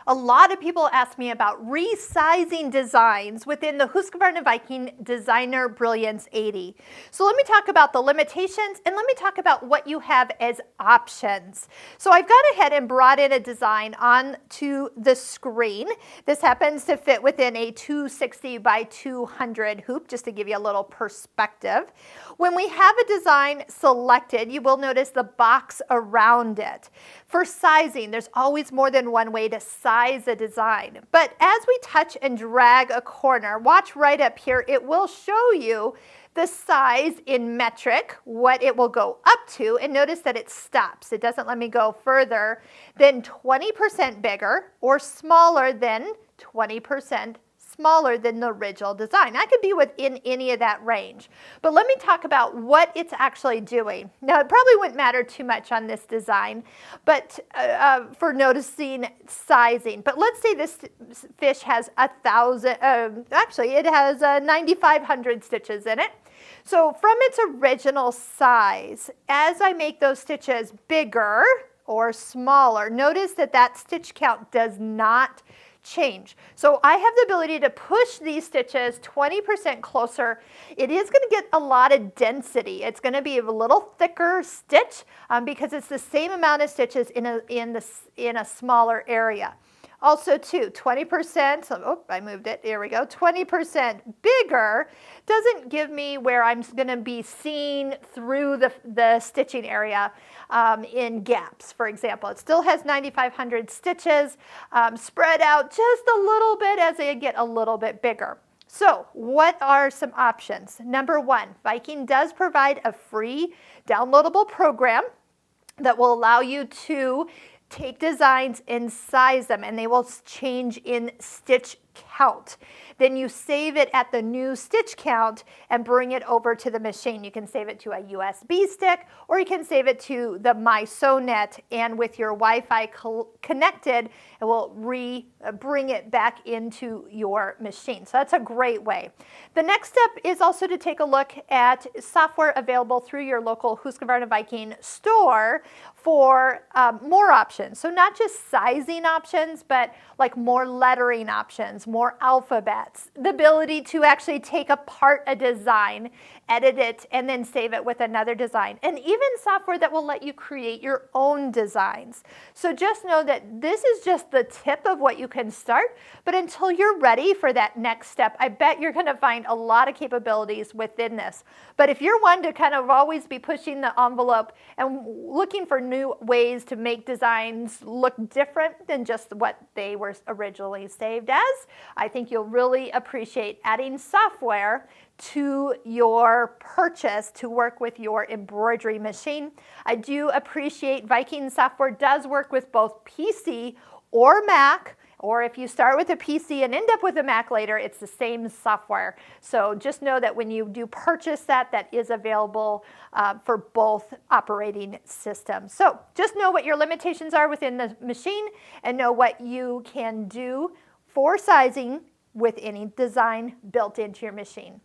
A lot of people ask me about resizing designs within the Husqvarna Viking Designer Brilliance 80. So let me talk about the limitations and let me talk about what you have as options. So I've gone ahead and brought in a design onto the screen. This happens to fit within a 260 by 200 hoop, just to give you a little perspective. When we have a design selected, you will notice the box around it. For sizing, there's always more than one way to size a design. But as we touch and drag a corner, watch right up here, it will show you the size in metric, what it will go up to, and notice that it stops. It doesn't let me go further than 20% bigger or smaller than 20% smaller than the original design. I could be within any of that range. But let me talk about what it's actually doing. Now, it probably wouldn't matter too much on this design, but for noticing sizing. But let's say this fish has 1,000, actually it has 9,500 stitches in it. So from its original size, as I make those stitches bigger or smaller, notice that that stitch count does not change. So I have the ability to push these stitches 20% closer. It is going to get a lot of density. It's going to be a little thicker stitch because it's the same amount of stitches in a smaller area. Also too, 20%, so, I moved it, there we go, 20% bigger doesn't give me where I'm going to be seeing through the stitching area in gaps, for example. It still has 9,500 stitches spread out just a little bit as they get a little bit bigger. So what are some options? Number one, Viking does provide a free downloadable program that will allow you to take designs and size them, and they will change in stitch count. Then you save it at the new stitch count and bring it over to the machine. You can save it to a USB stick, or you can save it to the MySewNet, and with your Wi-Fi connected, it will bring it back into your machine. So that's a great way. The next step is also to take a look at software available through your local Husqvarna Viking store for more options. So not just sizing options, but like more lettering options, more alphabets, the ability to actually take apart a design, edit it, and then save it with another design, and even software that will let you create your own designs. So just know that this is just the tip of what you can start, but until you're ready for that next step, I bet you're going to find a lot of capabilities within this. But if you're one to kind of always be pushing the envelope and looking for new ways to make designs look different than just what they were originally saved as, I think you'll really appreciate adding software to your purchase to work with your embroidery machine. I do appreciate Viking software does work with both PC or Mac, or if you start with a PC and end up with a Mac later, it's the same software. So just know that when you do purchase that, that is available for both operating systems. So just know what your limitations are within the machine and know what you can do for sizing with any design built into your machine.